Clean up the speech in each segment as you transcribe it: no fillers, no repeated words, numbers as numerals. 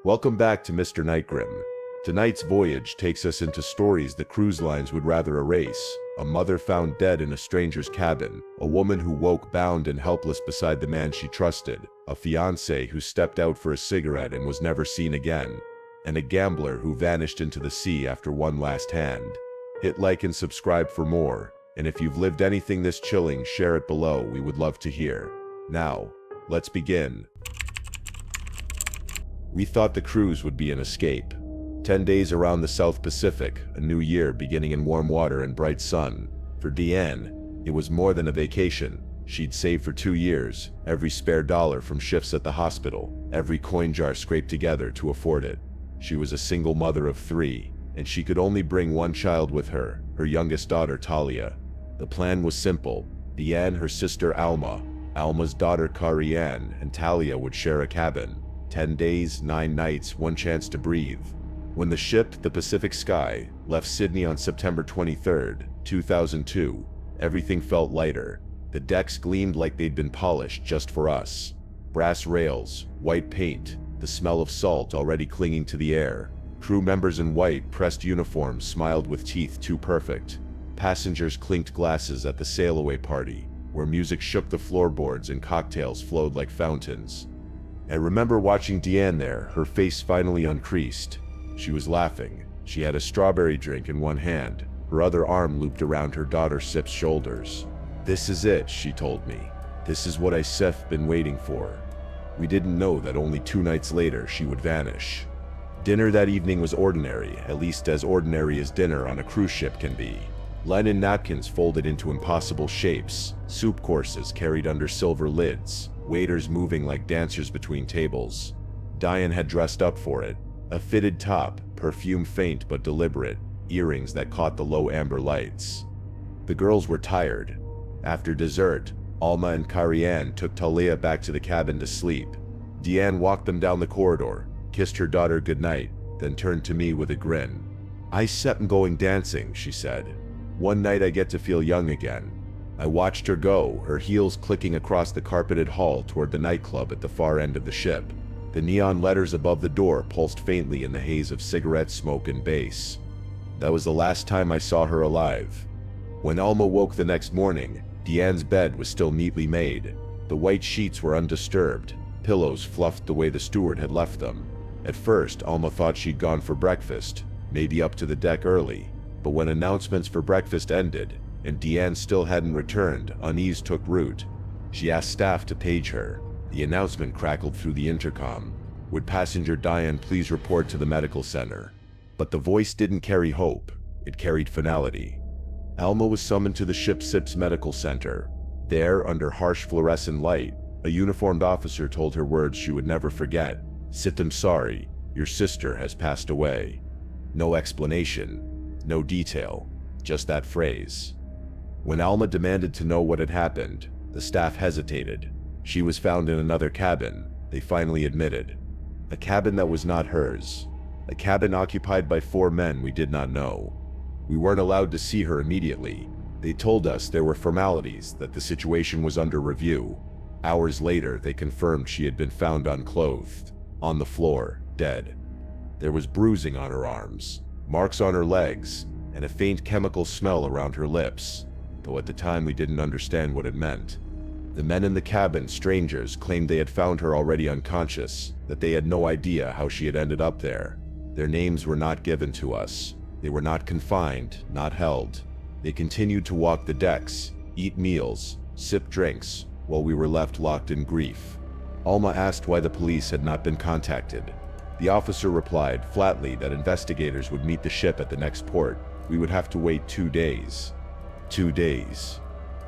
Welcome back to Mr. Nightgrim. Tonight's voyage takes us into stories that cruise lines would rather erase. A mother found dead in a stranger's cabin, a woman who woke bound and helpless beside the man she trusted, a fiancé who stepped out for a cigarette and was never seen again, and a gambler who vanished into the sea after one last hand. Hit like and subscribe for more, and if you've lived anything this chilling, share it below, we would love to hear. Now, let's begin. We thought the cruise would be an escape. 10 days around the South Pacific, a new year beginning in warm water and bright sun. For Deanne, it was more than a vacation. She'd saved for 2 years, every spare dollar from shifts at the hospital, every coin jar scraped together to afford it. She was a single mother of 3, and she could only bring one child with her, her youngest daughter Talia. The plan was simple. Deanne, her sister Alma, Alma's daughter Karianne, and Talia would share a cabin. 10 days, 9 nights, one chance to breathe. When the ship, the Pacific Sky, left Sydney on September 23, 2002, everything felt lighter. The decks gleamed like they'd been polished just for us. Brass rails, white paint, the smell of salt already clinging to the air. Crew members in white, pressed uniforms smiled with teeth too perfect. Passengers clinked glasses at the sail-away party, where music shook the floorboards and cocktails flowed like fountains. I remember watching Deanne there, her face finally uncreased. She was laughing. She had a strawberry drink in one hand, her other arm looped around her daughter Sip's shoulders. "This is it," she told me. "This is what I've been waiting for." We didn't know that only 2 nights later she would vanish. Dinner that evening was ordinary, at least as ordinary as dinner on a cruise ship can be. Linen napkins folded into impossible shapes, soup courses carried under silver lids, waiters moving like dancers between tables. Diane had dressed up for it. A fitted top, perfume faint but deliberate, earrings that caught the low amber lights. The girls were tired. After dessert, Alma and Karianne took Talia back to the cabin to sleep. Deanne walked them down the corridor, kissed her daughter goodnight, then turned to me with a grin. "I'm going dancing," she said. "One night I get to feel young again." I watched her go, her heels clicking across the carpeted hall toward the nightclub at the far end of the ship. The neon letters above the door pulsed faintly in the haze of cigarette smoke and bass. That was the last time I saw her alive. When Alma woke the next morning, Deanne's bed was still neatly made. The white sheets were undisturbed, pillows fluffed the way the steward had left them. At first, Alma thought she'd gone for breakfast, maybe up to the deck early. But when announcements for breakfast ended, and Deanne still hadn't returned, unease took root. She asked staff to page her. The announcement crackled through the intercom. "Would passenger Diane please report to the medical center?" But the voice didn't carry hope, it carried finality. Alma was summoned to the ship's SIP's medical center. There, under harsh fluorescent light, a uniformed officer told her words she would never forget. "Sit, I'm sorry, your sister has passed away." No explanation, no detail, just that phrase. When Alma demanded to know what had happened, the staff hesitated. She was found in another cabin, they finally admitted. A cabin that was not hers. A cabin occupied by 4 men we did not know. We weren't allowed to see her immediately. They told us there were formalities, that the situation was under review. Hours later, they confirmed she had been found unclothed, on the floor, dead. There was bruising on her arms, marks on her legs, and a faint chemical smell around her lips, though at the time we didn't understand what it meant. The men in the cabin, strangers, claimed they had found her already unconscious, that they had no idea how she had ended up there. Their names were not given to us. They were not confined, not held. They continued to walk the decks, eat meals, sip drinks, while we were left locked in grief. Alma asked why the police had not been contacted. The officer replied flatly that investigators would meet the ship at the next port. We would have to wait 2 days. 2 days.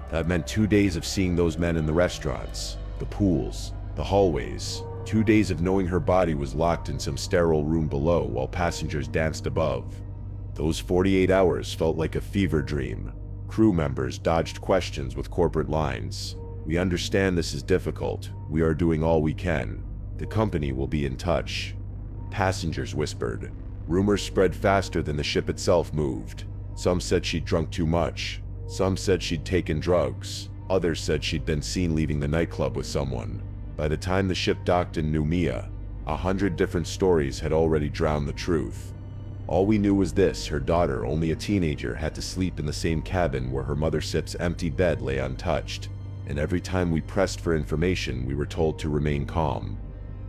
That meant 2 days of seeing those men in the restaurants, the pools, the hallways. 2 days of knowing her body was locked in some sterile room below while passengers danced above. Those 48 hours felt like a fever dream. Crew members dodged questions with corporate lines. "We understand this is difficult. We are doing all we can. The company will be in touch." Passengers whispered. Rumors spread faster than the ship itself moved. Some said she'd drunk too much. Some said she'd taken drugs. Others said she'd been seen leaving the nightclub with someone. By the time the ship docked in Noumea, 100 different stories had already drowned the truth. All we knew was this: her daughter, only a teenager, had to sleep in the same cabin where her mother Sip's empty bed lay untouched. And every time we pressed for information, we were told to remain calm.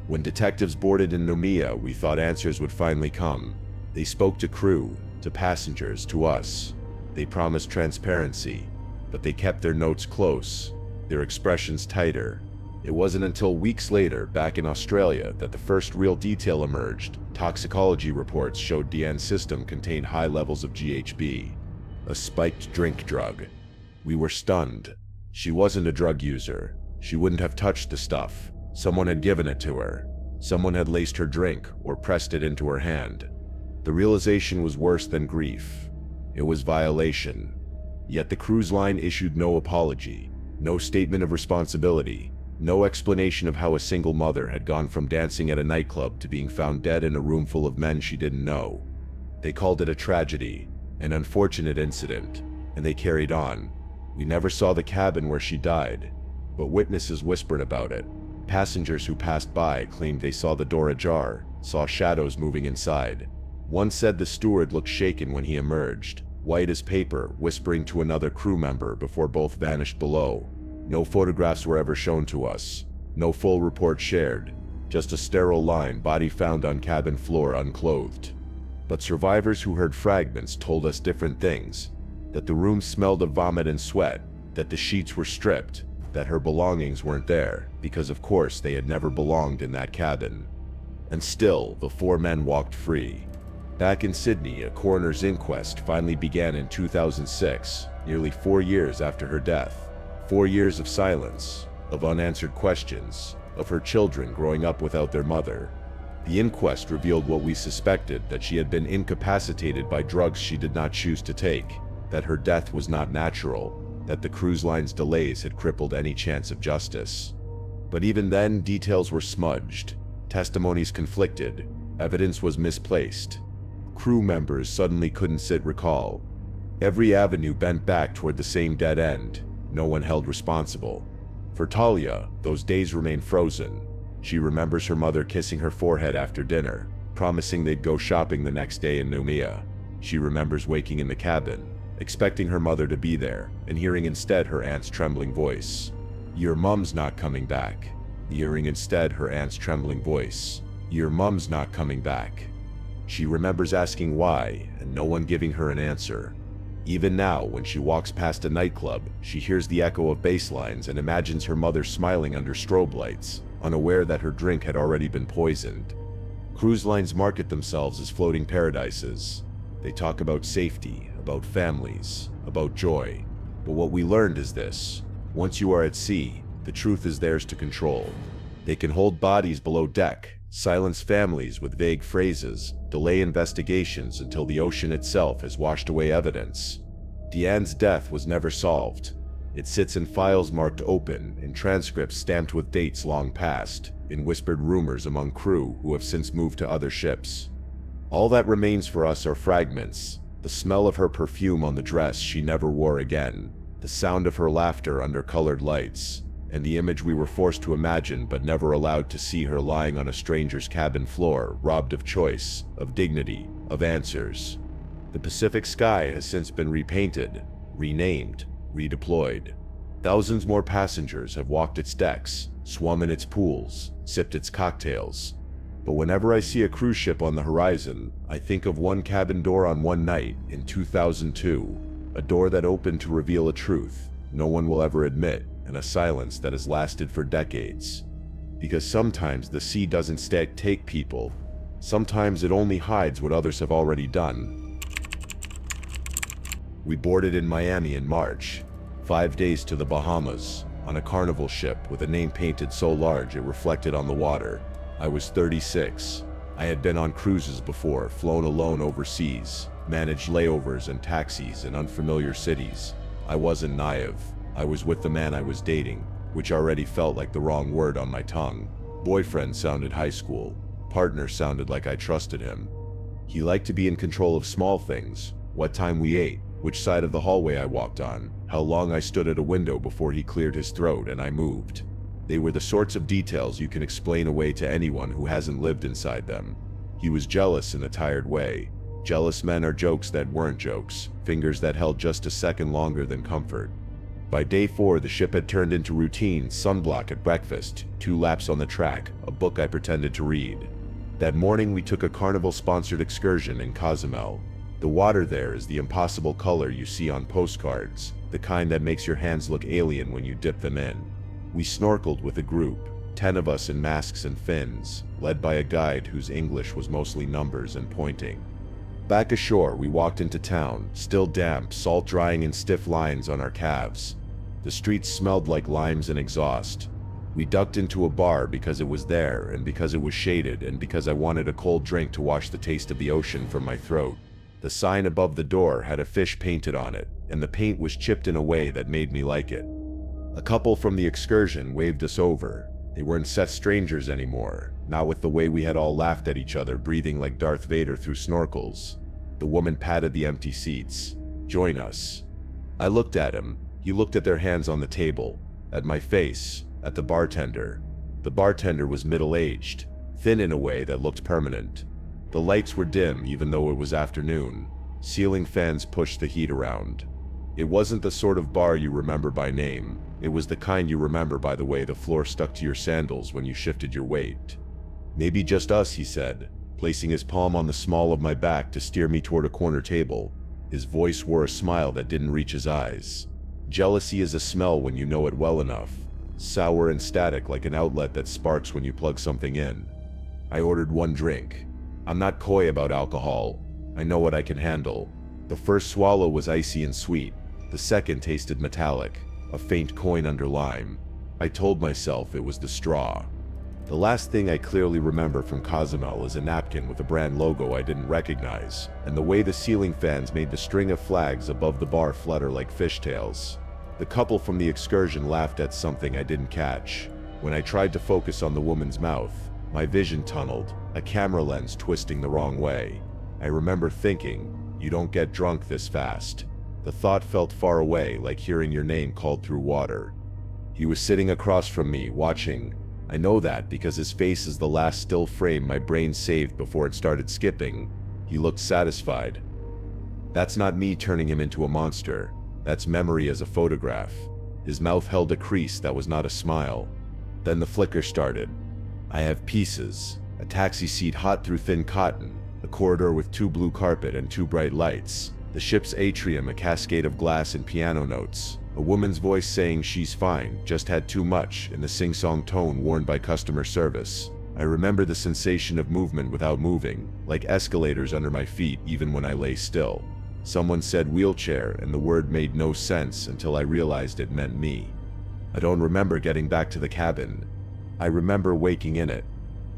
When detectives boarded in Noumea, we thought answers would finally come. They spoke to crew, to passengers, to us. They promised transparency, but they kept their notes close, their expressions tighter. It wasn't until weeks later, back in Australia, that the first real detail emerged. Toxicology reports showed Diane's system contained high levels of GHB, a spiked drink drug. We were stunned. She wasn't a drug user. She wouldn't have touched the stuff. Someone had given it to her. Someone had laced her drink or pressed it into her hand. The realization was worse than grief. It was violation. Yet the cruise line issued no apology, no statement of responsibility, no explanation of how a single mother had gone from dancing at a nightclub to being found dead in a room full of men she didn't know. They called it a tragedy, an unfortunate incident, and they carried on. We never saw the cabin where she died, but witnesses whispered about it. Passengers who passed by claimed they saw the door ajar, saw shadows moving inside. One said the steward looked shaken when he emerged, white as paper, whispering to another crew member before both vanished below. No photographs were ever shown to us, no full report shared, just a sterile line: body found on cabin floor unclothed. But survivors who heard fragments told us different things: that the room smelled of vomit and sweat, that the sheets were stripped, that her belongings weren't there, because of course they had never belonged in that cabin. And still, the four men walked free. Back in Sydney, a coroner's inquest finally began in 2006, nearly 4 years after her death. 4 years of silence, of unanswered questions, of her children growing up without their mother. The inquest revealed what we suspected: that she had been incapacitated by drugs she did not choose to take, that her death was not natural, that the cruise line's delays had crippled any chance of justice. But even then, details were smudged, testimonies conflicted, evidence was misplaced. Crew members suddenly couldn't sit recall. Every avenue bent back toward the same dead end. No one held responsible. For Talia, those days remain frozen. She remembers her mother kissing her forehead after dinner, promising they'd go shopping the next day in Noumea. She remembers waking in the cabin, expecting her mother to be there, and hearing instead her aunt's trembling voice. "Your mum's not coming back." Hearing instead her aunt's trembling voice. "Your mum's not coming back." She remembers asking why, and no one giving her an answer. Even now, when she walks past a nightclub, she hears the echo of bass lines and imagines her mother smiling under strobe lights, unaware that her drink had already been poisoned. Cruise lines market themselves as floating paradises. They talk about safety, about families, about joy. But what we learned is this: once you are at sea, the truth is theirs to control. They can hold bodies below deck, silence families with vague phrases, delay investigations until the ocean itself has washed away evidence. Diane's death was never solved. It sits in files marked open, in transcripts stamped with dates long past, in whispered rumors among crew who have since moved to other ships. All that remains for us are fragments: the smell of her perfume on the dress she never wore again, the sound of her laughter under colored lights, and the image we were forced to imagine but never allowed to see: her lying on a stranger's cabin floor, robbed of choice, of dignity, of answers. The Pacific sky has since been repainted, renamed, redeployed. Thousands more passengers have walked its decks, swum in its pools, sipped its cocktails. But whenever I see a cruise ship on the horizon, I think of one cabin door on one night in 2002, a door that opened to reveal a truth no one will ever admit, and a silence that has lasted for decades. Because sometimes the sea doesn't take people. Sometimes it only hides what others have already done. We boarded in Miami in March, 5 days to the Bahamas, on a Carnival ship with a name painted so large it reflected on the water. I was 36. I had been on cruises before, flown alone overseas, managed layovers and taxis in unfamiliar cities. I wasn't naive. I was with the man I was dating, which already felt like the wrong word on my tongue. Boyfriend sounded high school. Partner sounded like I trusted him. He liked to be in control of small things: what time we ate, which side of the hallway I walked on, how long I stood at a window before he cleared his throat and I moved. They were the sorts of details you can explain away to anyone who hasn't lived inside them. He was jealous in a tired way. Jealous men are jokes that weren't jokes, fingers that held just a second longer than comfort. By day 4, the ship had turned into routine: sunblock at breakfast, 2 laps on the track, a book I pretended to read. That morning we took a carnival-sponsored excursion in Cozumel. The water there is the impossible color you see on postcards, the kind that makes your hands look alien when you dip them in. We snorkeled with a group, 10 of us in masks and fins, led by a guide whose English was mostly numbers and pointing. Back ashore, we walked into town, still damp, salt drying in stiff lines on our calves. The streets smelled like limes and exhaust. We ducked into a bar because it was there, and because it was shaded, and because I wanted a cold drink to wash the taste of the ocean from my throat. The sign above the door had a fish painted on it, and the paint was chipped in a way that made me like it. A couple from the excursion waved us over. They weren't set strangers anymore, not with the way we had all laughed at each other, breathing like Darth Vader through snorkels. The woman patted the empty seats. "Join us." I looked at him. He looked at their hands on the table, at my face, at the bartender. The bartender was middle-aged, thin in a way that looked permanent. The lights were dim even though it was afternoon. Ceiling fans pushed the heat around. It wasn't the sort of bar you remember by name. It was the kind you remember by the way the floor stuck to your sandals when you shifted your weight. "Maybe just us," he said, placing his palm on the small of my back to steer me toward a corner table. His voice wore a smile that didn't reach his eyes. Jealousy is a smell when you know it well enough. Sour and static, like an outlet that sparks when you plug something in. I ordered 1 drink. I'm not coy about alcohol. I know what I can handle. The first swallow was icy and sweet. The second tasted metallic, a faint coin under lime. I told myself it was the straw. The last thing I clearly remember from Cozumel is a napkin with a brand logo I didn't recognize, and the way the ceiling fans made the string of flags above the bar flutter like fishtails. The couple from the excursion laughed at something I didn't catch. When I tried to focus on the woman's mouth, my vision tunneled, a camera lens twisting the wrong way. I remember thinking, "You don't get drunk this fast." The thought felt far away, like hearing your name called through water. He was sitting across from me, watching. I know that because his face is the last still frame my brain saved before it started skipping. He looked satisfied. That's not me turning him into a monster. That's memory as a photograph. His mouth held a crease that was not a smile. Then the flicker started. I have pieces. A taxi seat hot through thin cotton. A corridor with 2 blue carpet and 2 bright lights. The ship's atrium, a cascade of glass and piano notes. A woman's voice saying she's fine, just had too much, in the sing-song tone worn by customer service. I remember the sensation of movement without moving, like escalators under my feet even when I lay still. Someone said wheelchair, and the word made no sense until I realized it meant me. I don't remember getting back to the cabin. I remember waking in it.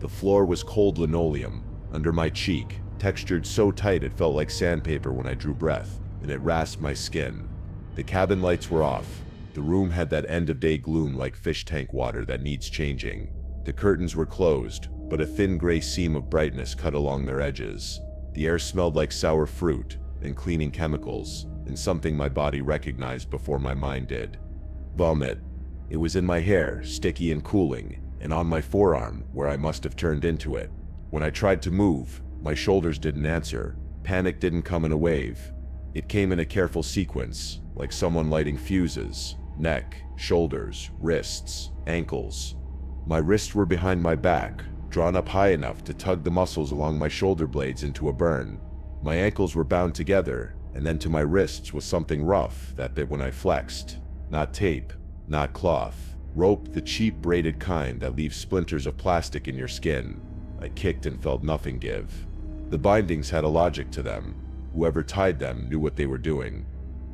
The floor was cold linoleum, under my cheek, textured so tight it felt like sandpaper when I drew breath, and it rasped my skin. The cabin lights were off. The room had that end-of-day gloom like fish tank water that needs changing. The curtains were closed, but a thin gray seam of brightness cut along their edges. The air smelled like sour fruit and cleaning chemicals, and something my body recognized before my mind did. Vomit. It was in my hair, sticky and cooling, and on my forearm, where I must have turned into it. When I tried to move, my shoulders didn't answer. Panic didn't come in a wave. It came in a careful sequence, like someone lighting fuses. Neck, shoulders, wrists, ankles. My wrists were behind my back, drawn up high enough to tug the muscles along my shoulder blades into a burn. My ankles were bound together, and then to my wrists was something rough that bit when I flexed. Not tape, not cloth. Rope, the cheap braided kind that leaves splinters of plastic in your skin. I kicked and felt nothing give. The bindings had a logic to them. Whoever tied them knew what they were doing.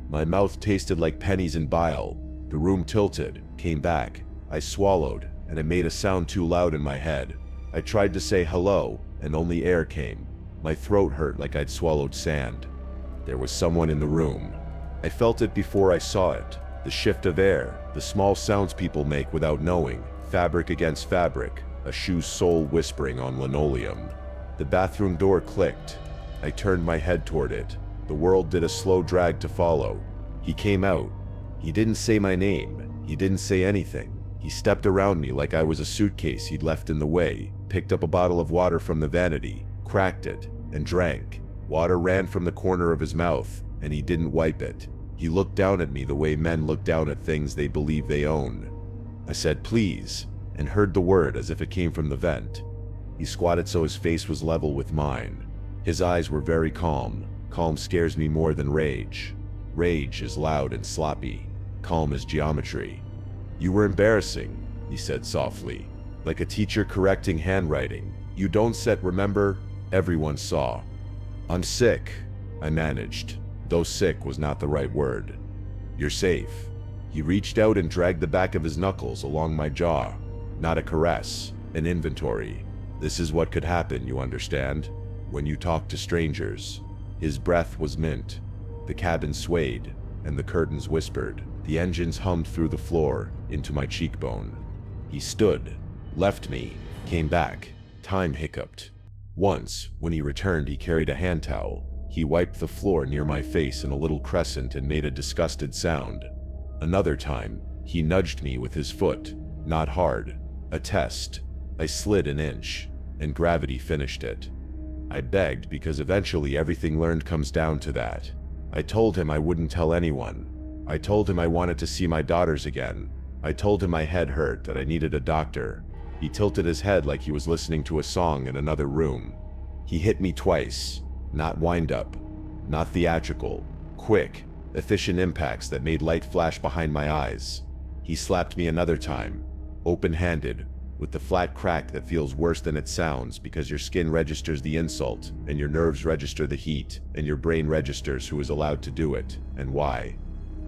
My mouth tasted like pennies and bile. The room tilted, came back. I swallowed, and it made a sound too loud in my head. I tried to say hello, and only air came. My throat hurt like I'd swallowed sand. There was someone in the room. I felt it before I saw it. The shift of air, the small sounds people make without knowing. Fabric against fabric, a shoe's sole whispering on linoleum. The bathroom door clicked. I turned my head toward it. The world did a slow drag to follow. He came out. He didn't say my name. He didn't say anything. He stepped around me like I was a suitcase he'd left in the way, picked up a bottle of water from the vanity, cracked it, and drank. Water ran from the corner of his mouth, and he didn't wipe it. He looked down at me the way men look down at things they believe they own. I said, "Please," and heard the word as if it came from the vent. He squatted so his face was level with mine. His eyes were very calm. Calm scares me more than rage. Rage is loud and sloppy. Calm is geometry. "You were embarrassing," he said softly, like a teacher correcting handwriting. "You don't remember?" Everyone saw. "I'm sick," I managed, though sick was not the right word. "You're safe." He reached out and dragged the back of his knuckles along my jaw. Not a caress, an inventory. This is what could happen, you understand? When you talk to strangers. His breath was mint. The cabin swayed, and the curtains whispered. The engines hummed through the floor, into my cheekbone. He stood, left me, came back. Time hiccuped. Once, when he returned, he carried a hand towel. He wiped the floor near my face in a little crescent and made a disgusted sound. Another time, he nudged me with his foot. Not hard. A test. I slid an inch, and gravity finished it. I begged because eventually everything learned comes down to that. I told him I wouldn't tell anyone. I told him I wanted to see my daughters again. I told him my head hurt, that I needed a doctor. He tilted his head like he was listening to a song in another room. He hit me twice. Not wind-up. Not theatrical. Quick, efficient impacts that made light flash behind my eyes. He slapped me another time. Open-handed, with the flat crack that feels worse than it sounds because your skin registers the insult, and your nerves register the heat, and your brain registers who is allowed to do it, and why.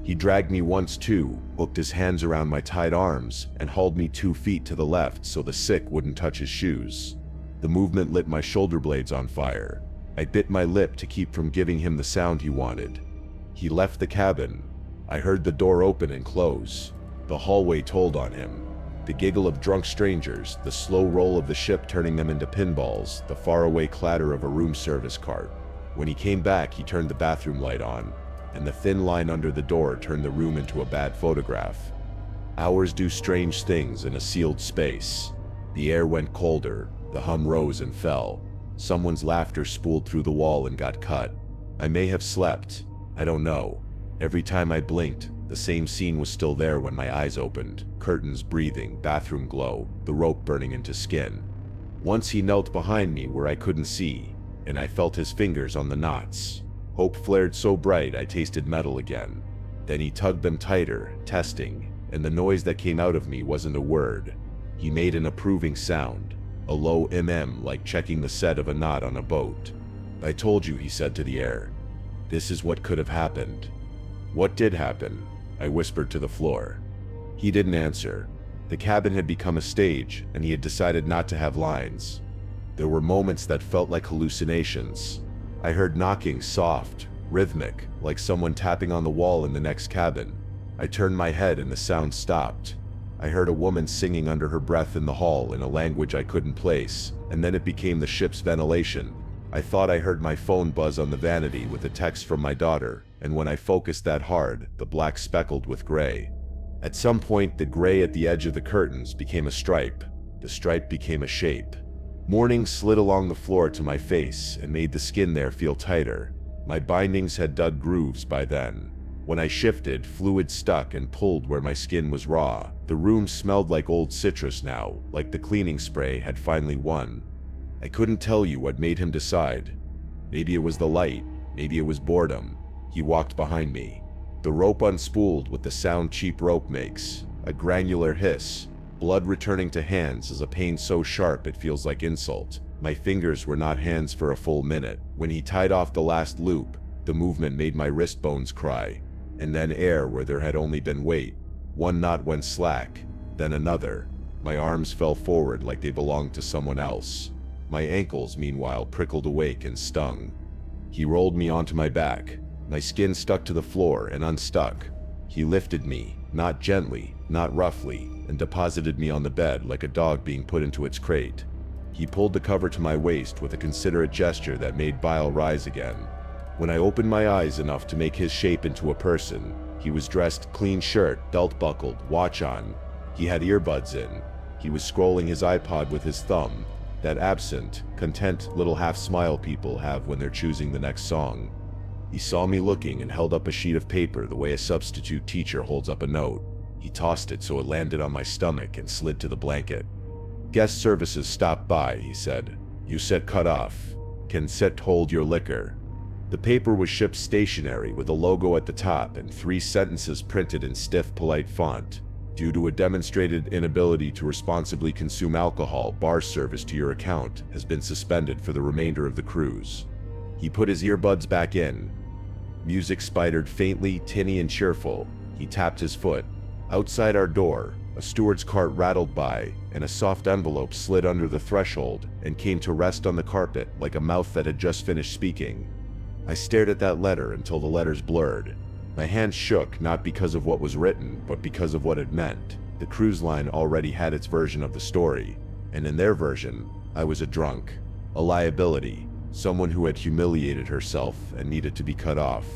He dragged me once too, hooked his hands around my tied arms, and hauled me 2 feet to the left so the sick wouldn't touch his shoes. The movement lit my shoulder blades on fire. I bit my lip to keep from giving him the sound he wanted. He left the cabin. I heard the door open and close. The hallway told on him. The giggle of drunk strangers, the slow roll of the ship turning them into pinballs, the faraway clatter of a room service cart. When he came back, he turned the bathroom light on, and the thin line under the door turned the room into a bad photograph. Hours do strange things in a sealed space. The air went colder, the hum rose and fell. Someone's laughter spooled through the wall and got cut. I may have slept. I don't know. Every time I blinked, the same scene was still there when my eyes opened. Curtains breathing, bathroom glow, the rope burning into skin. Once he knelt behind me where I couldn't see, and I felt his fingers on the knots. Hope flared so bright I tasted metal again. Then he tugged them tighter, testing, and the noise that came out of me wasn't a word. He made an approving sound, a low like checking the set of a knot on a boat. "I told you," he said to the air. "This is what could have happened." "What did happen?" I whispered to the floor. He didn't answer. The cabin had become a stage, and he had decided not to have lines. There were moments that felt like hallucinations. I heard knocking, soft, rhythmic, like someone tapping on the wall in the next cabin. I turned my head and the sound stopped. I heard a woman singing under her breath in the hall in a language I couldn't place, and then it became the ship's ventilation. I thought I heard my phone buzz on the vanity with a text from my daughter, and when I focused that hard, the black speckled with gray. At some point, the gray at the edge of the curtains became a stripe. The stripe became a shape. Morning slid along the floor to my face and made the skin there feel tighter. My bindings had dug grooves by then. When I shifted, fluid stuck and pulled where my skin was raw. The room smelled like old citrus now, like the cleaning spray had finally won. I couldn't tell you what made him decide. Maybe it was the light, maybe it was boredom. He walked behind me. The rope unspooled with the sound cheap rope makes, a granular hiss. Blood returning to hands is a pain so sharp it feels like insult. My fingers were not hands for a full minute. When he tied off the last loop, the movement made my wrist bones cry. And then air where there had only been weight. One knot went slack, then another. My arms fell forward like they belonged to someone else. My ankles, meanwhile, prickled awake and stung. He rolled me onto my back. My skin stuck to the floor and unstuck. He lifted me, not gently, not roughly, and deposited me on the bed like a dog being put into its crate. He pulled the cover to my waist with a considerate gesture that made bile rise again. When I opened my eyes enough to make his shape into a person, he was dressed, clean shirt, belt buckled, watch on. He had earbuds in. He was scrolling his iPod with his thumb, that absent, content little half-smile people have when they're choosing the next song. He saw me looking and held up a sheet of paper the way a substitute teacher holds up a note. He tossed it so it landed on my stomach and slid to the blanket. "Guest services stopped by," he said. "You said cut off. Can set hold your liquor." The paper was shipped stationary with a logo at the top and 3 sentences printed in stiff, polite font. "Due to a demonstrated inability to responsibly consume alcohol, bar service to your account has been suspended for the remainder of the cruise." He put his earbuds back in. Music spidered faintly, tinny and cheerful. He tapped his foot. Outside our door, a steward's cart rattled by, and a soft envelope slid under the threshold and came to rest on the carpet like a mouth that had just finished speaking. I stared at that letter until the letters blurred. My hands shook, not because of what was written, but because of what it meant. The cruise line already had its version of the story, and in their version, I was a drunk, a liability, someone who had humiliated herself and needed to be cut off.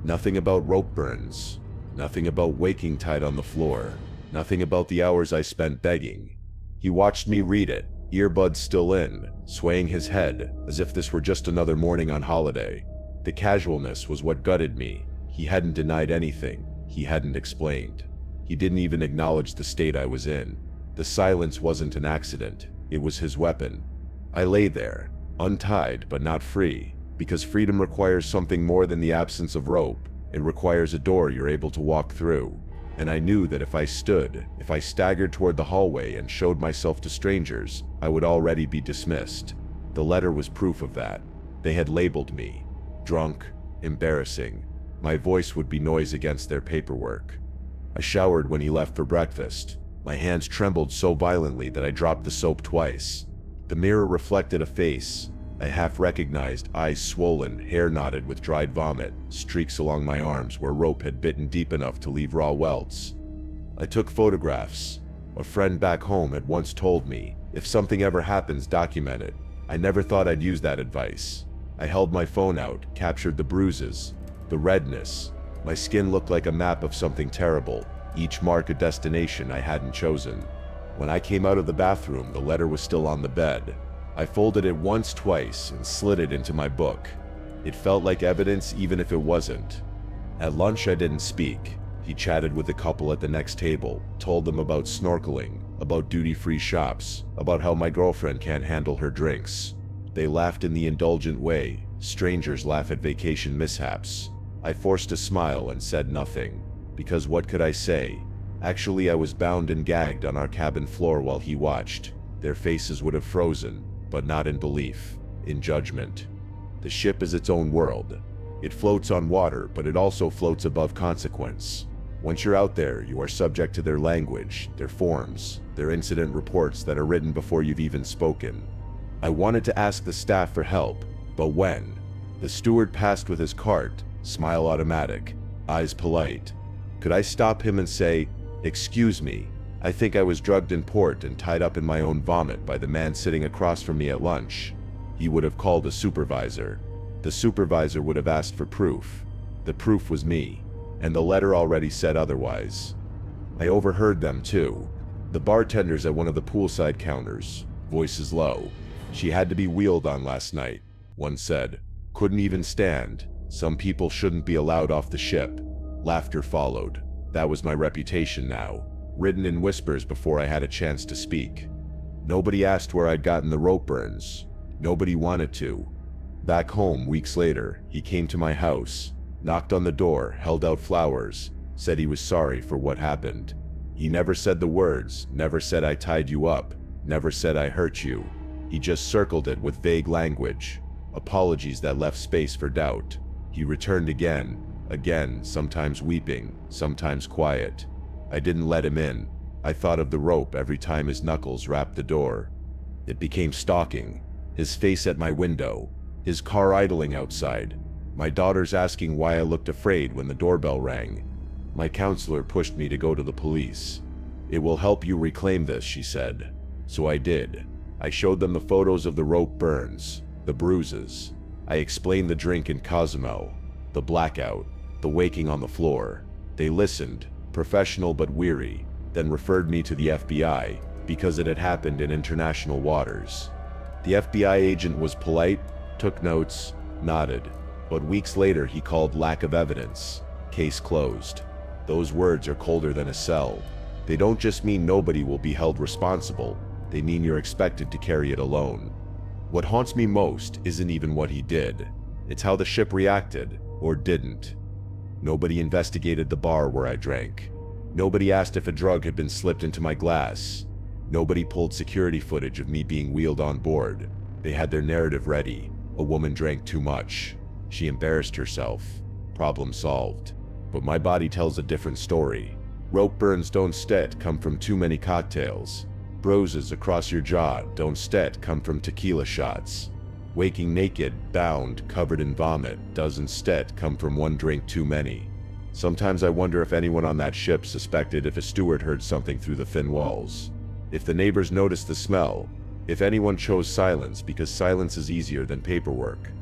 Nothing about rope burns, nothing about waking tied on the floor, nothing about the hours I spent begging. He watched me read it, earbuds still in, swaying his head as if this were just another morning on holiday. The casualness was what gutted me. He hadn't denied anything. He hadn't explained. He didn't even acknowledge the state I was in. The silence wasn't an accident. It was his weapon. I lay there, untied but not free, because freedom requires something more than the absence of rope. It requires a door you're able to walk through. And I knew that if I staggered toward the hallway and showed myself to strangers, I would already be dismissed. The letter was proof of that. They had labeled me drunk, embarrassing. My voice would be noise against their paperwork. I showered when he left for breakfast. My hands trembled so violently that I dropped the soap twice. The mirror reflected a face. I half-recognized, eyes swollen, hair knotted with dried vomit, streaks along my arms where rope had bitten deep enough to leave raw welts. I took photographs. A friend back home had once told me, if something ever happens, document it. I never thought I'd use that advice. I held my phone out, captured the bruises, the redness. My skin looked like a map of something terrible, each mark a destination I hadn't chosen. When I came out of the bathroom, the letter was still on the bed. I folded it once, twice, and slid it into my book. It felt like evidence even if it wasn't. At lunch I didn't speak. He chatted with a couple at the next table, told them about snorkeling, about duty-free shops, about how my girlfriend can't handle her drinks. They laughed in the indulgent way strangers laugh at vacation mishaps. I forced a smile and said nothing, because what could I say? Actually, I was bound and gagged on our cabin floor while he watched. Their faces would have frozen, but not in belief, in judgment. The ship is its own world. It floats on water, but it also floats above consequence. Once you're out there, you are subject to their language, their forms, their incident reports that are written before you've even spoken. I wanted to ask the staff for help, but when? The steward passed with his cart, smile automatic, eyes polite. Could I stop him and say, "Excuse me, I think I was drugged in port and tied up in my own vomit by the man sitting across from me at lunch"? He would have called a supervisor. The supervisor would have asked for proof. The proof was me, and the letter already said otherwise. I overheard them too. The bartenders at one of the poolside counters, voices low. "She had to be wheeled on last night," one said. "Couldn't even stand. Some people shouldn't be allowed off the ship." Laughter followed. That was my reputation now, written in whispers before I had a chance to speak. Nobody asked where I'd gotten the rope burns. Nobody wanted to. Back home, weeks later, he came to my house, knocked on the door, held out flowers, said he was sorry for what happened. He never said the words, never said I tied you up, never said I hurt you. He just circled it with vague language, apologies that left space for doubt. He returned again, sometimes weeping, sometimes quiet. I didn't let him in. I thought of the rope every time his knuckles rapped the door. It became stalking. His face at my window, his car idling outside, my daughters asking why I looked afraid when the doorbell rang. My counselor pushed me to go to the police. "It will help you reclaim this," she said. So I did. I showed them the photos of the rope burns, the bruises. I explained the drink in Cozumel, the blackout, the waking on the floor. They listened, professional but weary. then referred me to the FBI because it had happened in international waters. The FBI agent was polite, took notes, nodded, but weeks later he called lack of evidence. Case closed. Those words are colder than a cell. They don't just mean nobody will be held responsible, they mean you're expected to carry it alone. What haunts me most isn't even what he did, it's how the ship reacted, or didn't. Nobody investigated the bar where I drank. Nobody asked if a drug had been slipped into my glass. Nobody pulled security footage of me being wheeled on board. They had their narrative ready. A woman drank too much. She embarrassed herself. Problem solved. But my body tells a different story. Rope burns don't stet come from too many cocktails. Bruises across your jaw don't stet come from tequila shots. Waking naked, bound, covered in vomit doesn't stet come from one drink too many. Sometimes I wonder if anyone on that ship suspected if a steward heard something through the thin walls. If the neighbors noticed the smell. If anyone chose silence because silence is easier than paperwork.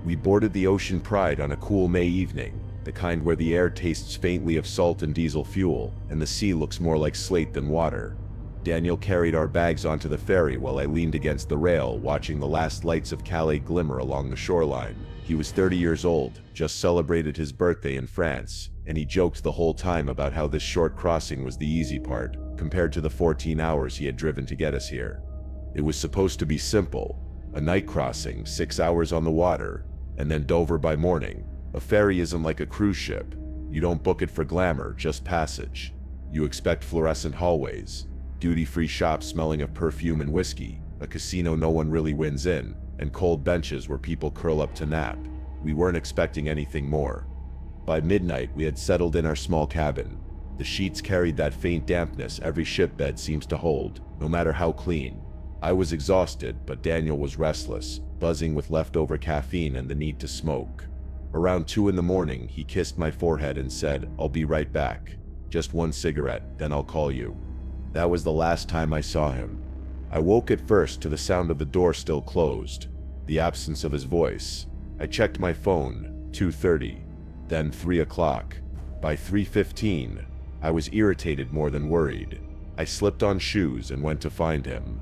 We boarded the Ocean Pride on a cool May evening, the kind where the air tastes faintly of salt and diesel fuel, and the sea looks more like slate than water. Daniel carried our bags onto the ferry while I leaned against the rail watching the last lights of Calais glimmer along the shoreline. He was 30 years old, just celebrated his birthday in France, and he joked the whole time about how this short crossing was the easy part, compared to the 14 hours he had driven to get us here. It was supposed to be simple, a night crossing, 6 hours on the water, and then Dover by morning. A ferry isn't like a cruise ship. You don't book it for glamour, just passage. You expect fluorescent hallways, duty-free shops smelling of perfume and whiskey, a casino no one really wins in, and cold benches where people curl up to nap. We weren't expecting anything more. By midnight, we had settled in our small cabin. The sheets carried that faint dampness every ship bed seems to hold, no matter how clean. I was exhausted, but Daniel was restless, buzzing with leftover caffeine and the need to smoke. Around 2 in the morning, he kissed my forehead and said, "I'll be right back. Just one cigarette, then I'll call you." That was the last time I saw him. I woke at first to the sound of the door still closed, the absence of his voice. I checked my phone, 2:30, then 3 o'clock. By 3:15, I was irritated more than worried. I slipped on shoes and went to find him.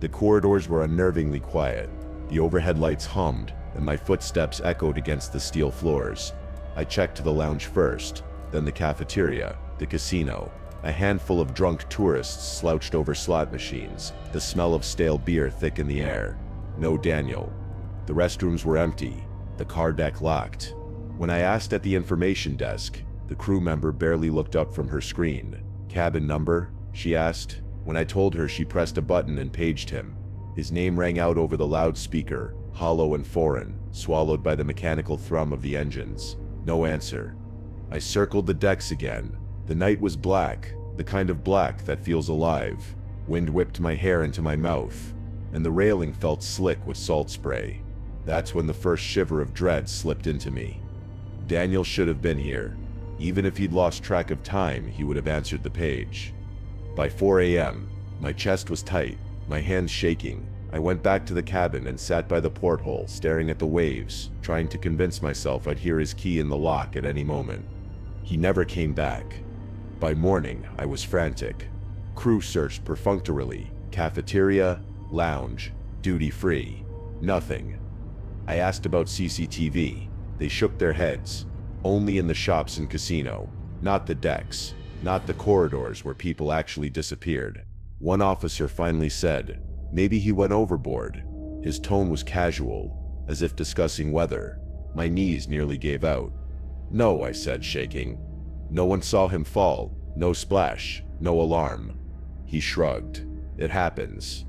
The corridors were unnervingly quiet. The overhead lights hummed, and my footsteps echoed against the steel floors. I checked the lounge first, then the cafeteria, the casino. A handful of drunk tourists slouched over slot machines, the smell of stale beer thick in the air. No Daniel. The restrooms were empty, the car deck locked. When I asked at the information desk, the crew member barely looked up from her screen. "Cabin number?" she asked. When I told her, she pressed a button and paged him. His name rang out over the loudspeaker, hollow and foreign, swallowed by the mechanical thrum of the engines. No answer. I circled the decks again. The night was black, the kind of black that feels alive. Wind whipped my hair into my mouth, and the railing felt slick with salt spray. That's when the first shiver of dread slipped into me. Daniel should have been here. Even if he'd lost track of time, he would have answered the page. By 4 a.m., my chest was tight, my hands shaking. I went back to the cabin and sat by the porthole, staring at the waves, trying to convince myself I'd hear his key in the lock at any moment. He never came back. By morning, I was frantic. Crew searched perfunctorily, cafeteria, lounge, duty-free. Nothing. I asked about CCTV. They shook their heads. Only in the shops and casino. Not the decks. Not the corridors where people actually disappeared. One officer finally said, "Maybe he went overboard." His tone was casual, as if discussing weather. My knees nearly gave out. "No," I said, shaking. "No one saw him fall. No splash. No alarm." He shrugged. "It happens.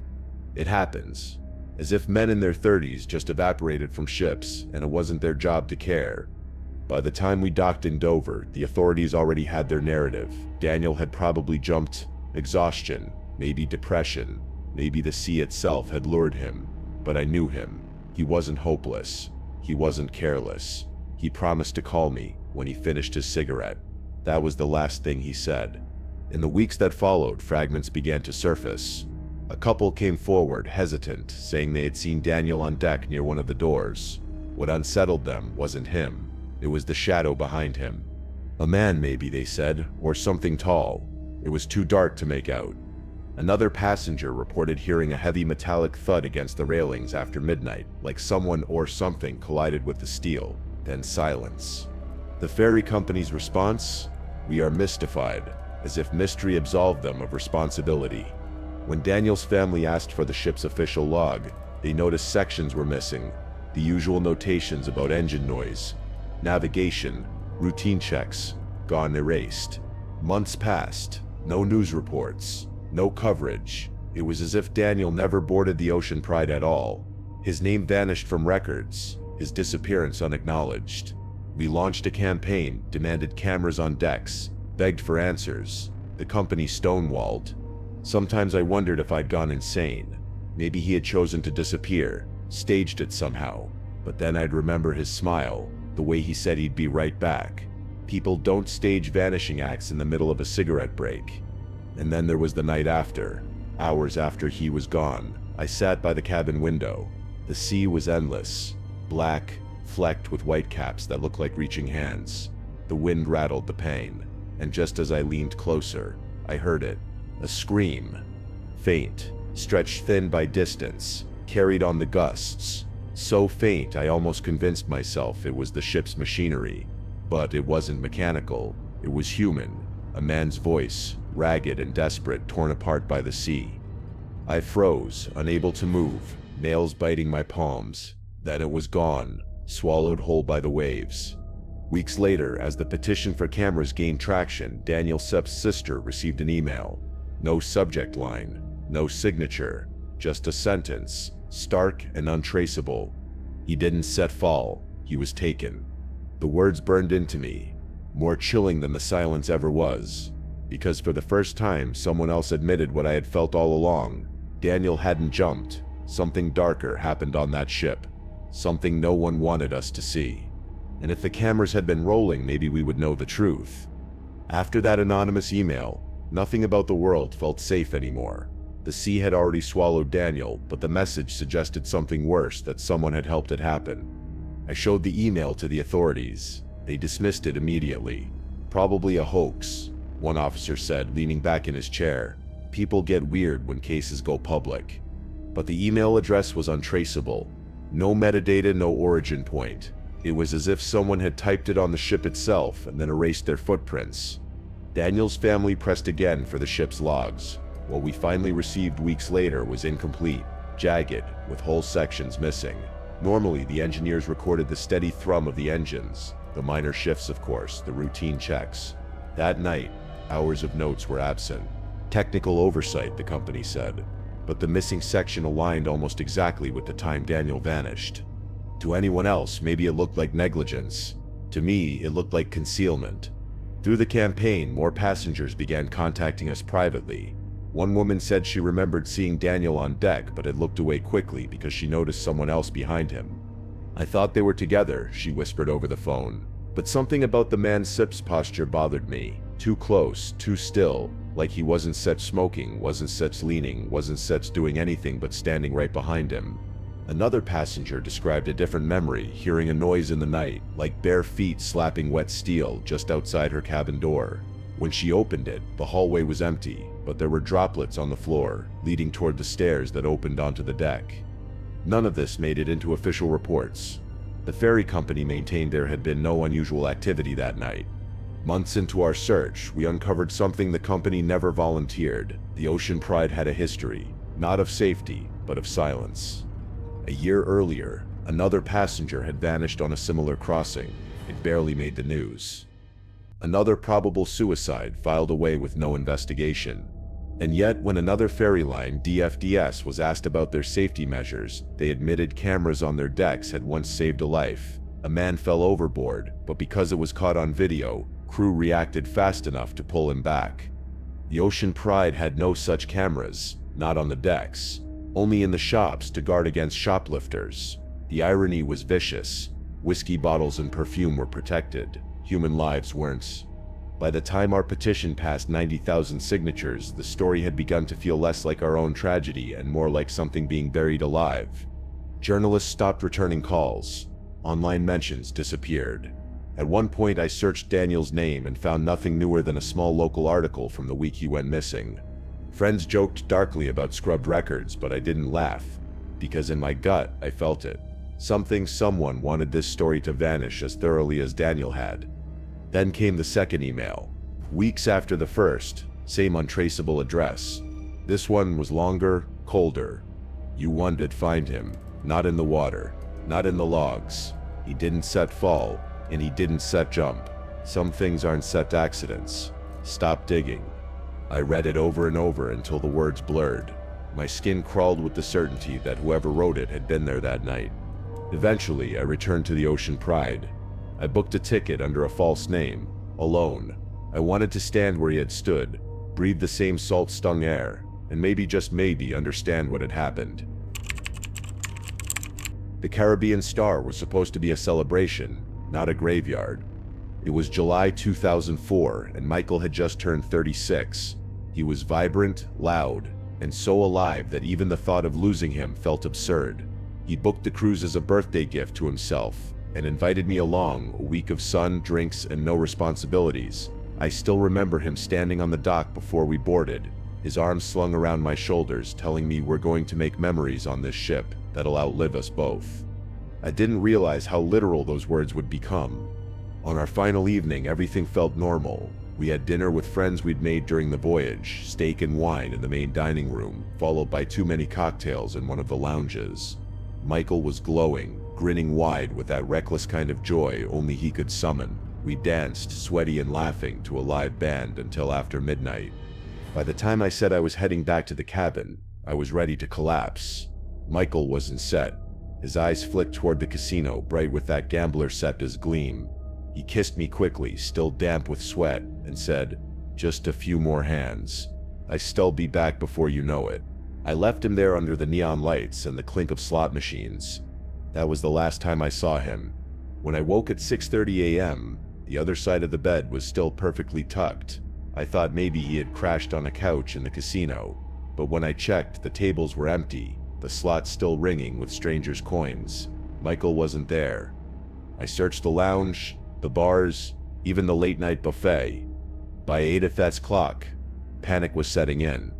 It happens." As if men in their 30s just evaporated from ships and it wasn't their job to care. By the time we docked in Dover, the authorities already had their narrative. Daniel had probably jumped. Exhaustion, maybe depression, maybe the sea itself had lured him. But I knew him. He wasn't hopeless. He wasn't careless. He promised to call me when he finished his cigarette. That was the last thing he said. In the weeks that followed, fragments began to surface. A couple came forward, hesitant, saying they had seen Daniel on deck near one of the doors. What unsettled them wasn't him. It was the shadow behind him. A man maybe, they said, or something tall. It was too dark to make out. Another passenger reported hearing a heavy metallic thud against the railings after midnight, like someone or something collided with the steel. Then silence. The ferry company's response? We are mystified, as if mystery absolved them of responsibility. When Daniel's family asked for the ship's official log, they noticed sections were missing, the usual notations about engine noise, navigation, routine checks, gone erased. Months passed, no news reports, no coverage. It was as if Daniel never boarded the Ocean Pride at all. His name vanished from records, his disappearance unacknowledged. We launched a campaign, demanded cameras on decks, begged for answers. The company stonewalled. Sometimes I wondered if I'd gone insane. Maybe he had chosen to disappear, staged it somehow. But then I'd remember his smile, the way he said he'd be right back. People don't stage vanishing acts in the middle of a cigarette break. And then there was the night after. Hours after he was gone, I sat by the cabin window. The sea was endless, black, flecked with white caps that looked like reaching hands. The wind rattled the pane, and just as I leaned closer, I heard it. A scream. Faint, stretched thin by distance, carried on the gusts. So faint I almost convinced myself it was the ship's machinery. But it wasn't mechanical, it was human. A man's voice, ragged and desperate, torn apart by the sea. I froze, unable to move, nails biting my palms. Then it was gone, swallowed whole by the waves. Weeks later, as the petition for cameras gained traction, Daniel Sepp's sister received an email. No subject line, no signature, just a sentence, stark and untraceable. He didn't set fall, he was taken. The words burned into me, more chilling than the silence ever was, because for the first time someone else admitted what I had felt all along. Daniel hadn't jumped. Something darker happened on that ship, something no one wanted us to see. And if the cameras had been rolling, maybe we would know the truth. After that anonymous email, nothing about the world felt safe anymore. The sea had already swallowed Daniel, but the message suggested something worse, that someone had helped it happen. I showed the email to the authorities. They dismissed it immediately. Probably a hoax, one officer said, leaning back in his chair. People get weird when cases go public. But the email address was untraceable. No metadata, no origin point. It was as if someone had typed it on the ship itself and then erased their footprints. Daniel's family pressed again for the ship's logs. What we finally received weeks later was incomplete, jagged, with whole sections missing. Normally, the engineers recorded the steady thrum of the engines, the minor shifts of course, the routine checks. That night, hours of notes were absent. Technical oversight, the company said. But the missing section aligned almost exactly with the time Daniel vanished. To anyone else, maybe it looked like negligence. To me, it looked like concealment. Through the campaign, more passengers began contacting us privately. One woman said she remembered seeing Daniel on deck but had looked away quickly because she noticed someone else behind him. I thought they were together, she whispered over the phone. But something about the man Sip's posture bothered me. Too close, too still, like he wasn't set smoking, wasn't set leaning, wasn't set doing anything but standing right behind him. Another passenger described a different memory, hearing a noise in the night, like bare feet slapping wet steel just outside her cabin door. When she opened it, the hallway was empty, but there were droplets on the floor, leading toward the stairs that opened onto the deck. None of this made it into official reports. The ferry company maintained there had been no unusual activity that night. Months into our search, we uncovered something the company never volunteered. The Ocean Pride had a history, not of safety, but of silence. A year earlier, another passenger had vanished on a similar crossing. It barely made the news. Another probable suicide filed away with no investigation. And yet, when another ferry line, DFDS, was asked about their safety measures, they admitted cameras on their decks had once saved a life. A man fell overboard, but because it was caught on video, crew reacted fast enough to pull him back. The Ocean Pride had no such cameras, not on the decks, only in the shops to guard against shoplifters. The irony was vicious. Whiskey bottles and perfume were protected. Human lives weren't. By the time our petition passed 90,000 signatures, the story had begun to feel less like our own tragedy and more like something being buried alive. Journalists stopped returning calls. Online mentions disappeared. At one point I searched Daniel's name and found nothing newer than a small local article from the week he went missing. Friends joked darkly about scrubbed records, but I didn't laugh, because in my gut I felt it. Someone wanted this story to vanish as thoroughly as Daniel had. Then came the second email. Weeks after the first, same untraceable address. This one was longer, colder. You wanted to find him, not in the water, not in the logs. He didn't set fall, and he didn't set jump. Some things aren't set accidents. Stop digging. I read it over and over until the words blurred. My skin crawled with the certainty that whoever wrote it had been there that night. Eventually, I returned to the Ocean Pride. I booked a ticket under a false name, alone. I wanted to stand where he had stood, breathe the same salt-stung air, and maybe, just maybe, understand what had happened. The Caribbean Star was supposed to be a celebration, not a graveyard. It was July 2004, and Michael had just turned 36. He was vibrant, loud, and so alive that even the thought of losing him felt absurd. He booked the cruise as a birthday gift to himself, and invited me along. A week of sun, drinks, and no responsibilities. I still remember him standing on the dock before we boarded, his arms slung around my shoulders, telling me we're going to make memories on this ship that'll outlive us both. I didn't realize how literal those words would become. On our final evening, everything felt normal. We had dinner with friends we'd made during the voyage, steak and wine in the main dining room, followed by too many cocktails in one of the lounges. Michael was glowing, grinning wide with that reckless kind of joy only he could summon. We danced, sweaty and laughing, to a live band until after midnight. By the time I said I was heading back to the cabin, I was ready to collapse. Michael wasn't set. His eyes flicked toward the casino, bright with that gambler-set gleam. He kissed me quickly, still damp with sweat, and said, "Just a few more hands. I'll be back before you know it." I left him there under the neon lights and the clink of slot machines. That was the last time I saw him. When I woke at 6:30 a.m., the other side of the bed was still perfectly tucked. I thought maybe he had crashed on a couch in the casino, but when I checked, the tables were empty, the slots still ringing with strangers' coins. Michael wasn't there. I searched the lounge, the bars, even the late-night buffet. By 8 at that clock, panic was setting in.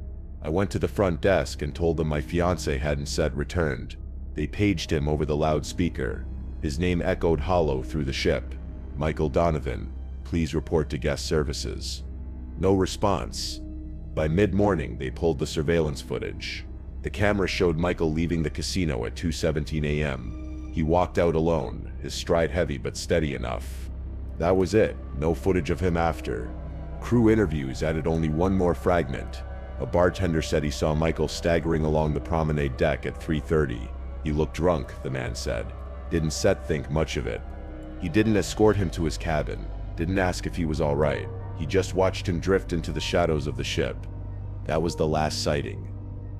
I went to the front desk and told them my fiancé hadn't returned. They paged him over the loudspeaker. His name echoed hollow through the ship. "Michael Donovan, please report to guest services." No response. By mid-morning, they pulled the surveillance footage. The camera showed Michael leaving the casino at 2:17 a.m. He walked out alone, his stride heavy but steady enough. That was it, no footage of him after. Crew interviews added only one more fragment. A bartender said he saw Michael staggering along the promenade deck at 3:30. He looked drunk, the man said. Didn't think much of it. He didn't escort him to his cabin, didn't ask if he was all right. He just watched him drift into the shadows of the ship. That was the last sighting.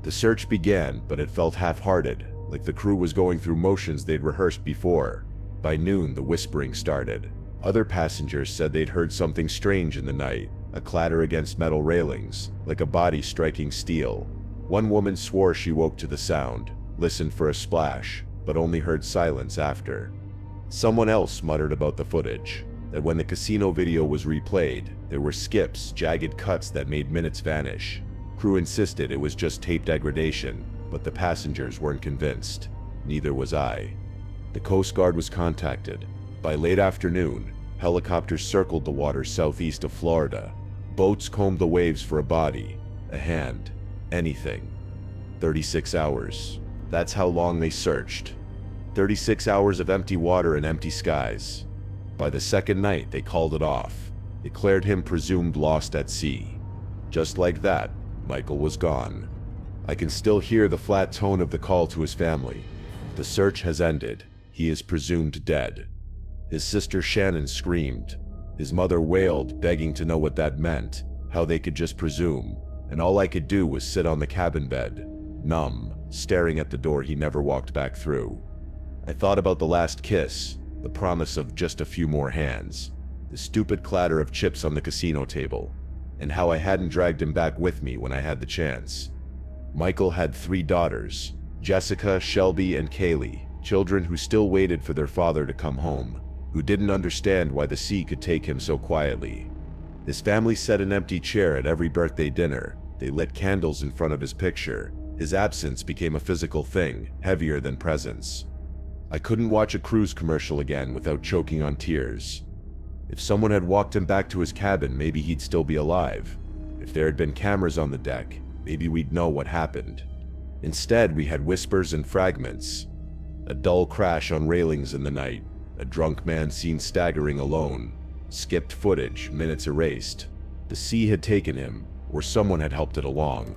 The search began, but it felt half-hearted, like the crew was going through motions they'd rehearsed before. By noon, the whispering started. Other passengers said they'd heard something strange in the night, a clatter against metal railings, like a body striking steel. One woman swore she woke to the sound, listened for a splash, but only heard silence after. Someone else muttered about the footage, that when the casino video was replayed, there were skips, jagged cuts that made minutes vanish. Crew insisted it was just tape degradation, but the passengers weren't convinced. Neither was I. The Coast Guard was contacted. By late afternoon, helicopters circled the waters southeast of Florida. Boats combed the waves for a body, a hand, anything. 36 hours. That's how long they searched. 36 hours of empty water and empty skies. By the second night, they called it off, declared him presumed lost at sea. Just like that, Michael was gone. I can still hear the flat tone of the call to his family. The search has ended. He is presumed dead. His sister Shannon screamed. His mother wailed, begging to know what that meant, how they could just presume, and all I could do was sit on the cabin bed, numb, staring at the door he never walked back through. I thought about the last kiss, the promise of just a few more hands, the stupid clatter of chips on the casino table, and how I hadn't dragged him back with me when I had the chance. Michael had 3 daughters, Jessica, Shelby, and Kaylee, children who still waited for their father to come home. who didn't understand why the sea could take him so quietly. His family set an empty chair at every birthday dinner. They lit candles in front of his picture. His absence became a physical thing, heavier than presence. I couldn't watch a cruise commercial again without choking on tears. If someone had walked him back to his cabin, maybe he'd still be alive. If there had been cameras on the deck, maybe we'd know what happened. Instead, we had whispers and fragments. A dull crash on railings in the night, a drunk man seen staggering alone, skipped footage, minutes erased. The sea had taken him, or someone had helped it along.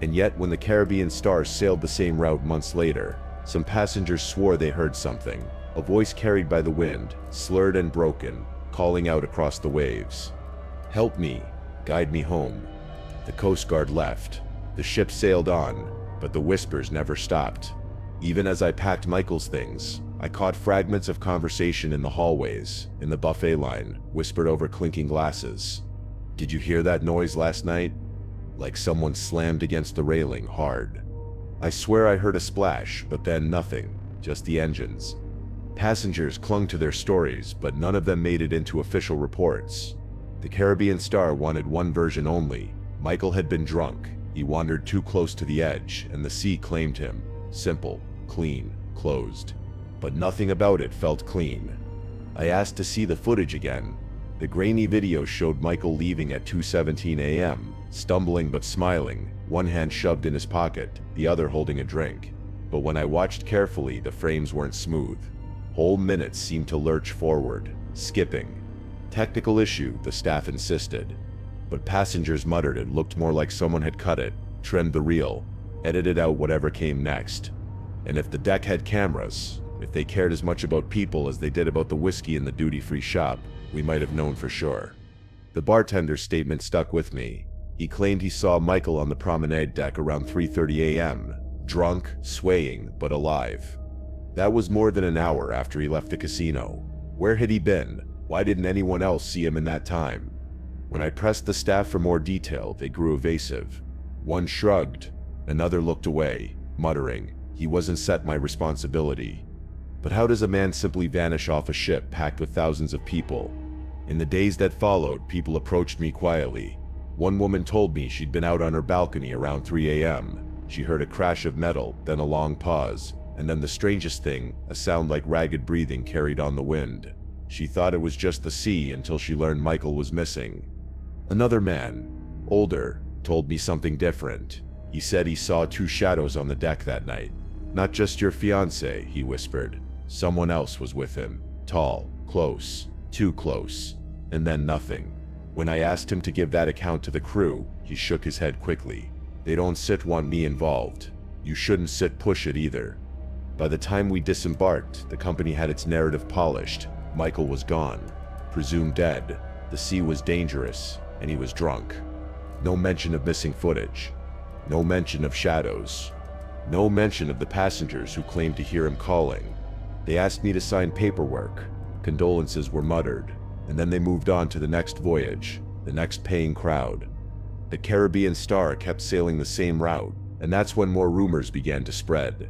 And yet, when the Caribbean Star sailed the same route months later, some passengers swore they heard something, a voice carried by the wind, slurred and broken, calling out across the waves. "Help me, guide me home." The Coast Guard left. The ship sailed on, but the whispers never stopped. Even as I packed Michael's things, I caught fragments of conversation in the hallways, in the buffet line, whispered over clinking glasses. "Did you hear that noise last night?" Like someone slammed against the railing hard. I swear I heard a splash, but then nothing, just the engines. Passengers clung to their stories, but none of them made it into official reports. The Caribbean Star wanted one version only. Michael had been drunk, he wandered too close to the edge, and the sea claimed him. Simple, clean, closed. But nothing about it felt clean. I asked to see the footage again. The grainy video showed Michael leaving at 2:17 a.m., stumbling but smiling, one hand shoved in his pocket, the other holding a drink. But when I watched carefully, the frames weren't smooth. Whole minutes seemed to lurch forward, skipping. Technical issue, the staff insisted. But passengers muttered it looked more like someone had cut it, trimmed the reel, edited out whatever came next. And if the deck had cameras, if they cared as much about people as they did about the whiskey in the duty-free shop, we might have known for sure. The bartender's statement stuck with me. He claimed he saw Michael on the promenade deck around 3:30 a.m., drunk, swaying, but alive. That was more than an hour after he left the casino. Where had he been? Why didn't anyone else see him in that time? When I pressed the staff for more detail, they grew evasive. One shrugged, another looked away, muttering, "He wasn't set my responsibility." But how does a man simply vanish off a ship packed with thousands of people? In the days that followed, people approached me quietly. One woman told me she'd been out on her balcony around 3 a.m. She heard a crash of metal, then a long pause, and then the strangest thing, a sound like ragged breathing carried on the wind. She thought it was just the sea until she learned Michael was missing. Another man, older, told me something different. He said he saw two shadows on the deck that night. "Not just your fiancé," he whispered. Someone else was with him. Tall, close, too close. And then nothing. When I asked him to give that account to the crew, he shook his head quickly. "They don't want me involved. You shouldn't push it either." By the time we disembarked, the company had its narrative polished. Michael was gone, presumed dead. The sea was dangerous, and he was drunk. No mention of missing footage. No mention of shadows. No mention of the passengers who claimed to hear him calling. They asked me to sign paperwork. Condolences were muttered, and then they moved on to the next voyage, the next paying crowd. The Caribbean Star kept sailing the same route, and that's when more rumors began to spread.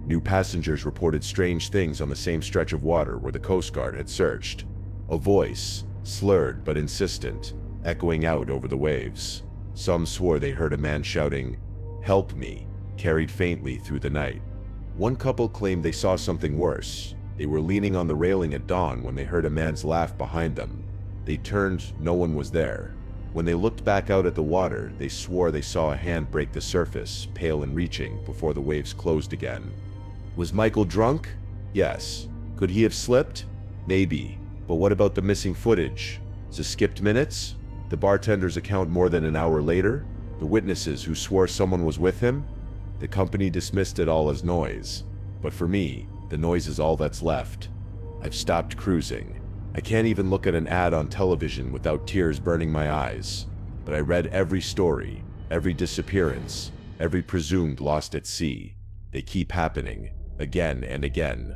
New passengers reported strange things on the same stretch of water where the Coast Guard had searched. A voice, slurred but insistent, echoing out over the waves. Some swore they heard a man shouting, "Help me," carried faintly through the night. One couple claimed they saw something worse. They were leaning on the railing at dawn when they heard a man's laugh behind them. They turned, no one was there. When they looked back out at the water, they swore they saw a hand break the surface, pale and reaching, before the waves closed again. Was Michael drunk? Yes. Could he have slipped? Maybe. But what about the missing footage? The skipped minutes? The bartender's account more than an hour later? The witnesses who swore someone was with him? The company dismissed it all as noise. But for me, the noise is all that's left. I've stopped cruising. I can't even look at an ad on television without tears burning my eyes. But I read every story, every disappearance, every presumed lost at sea. They keep happening, again and again.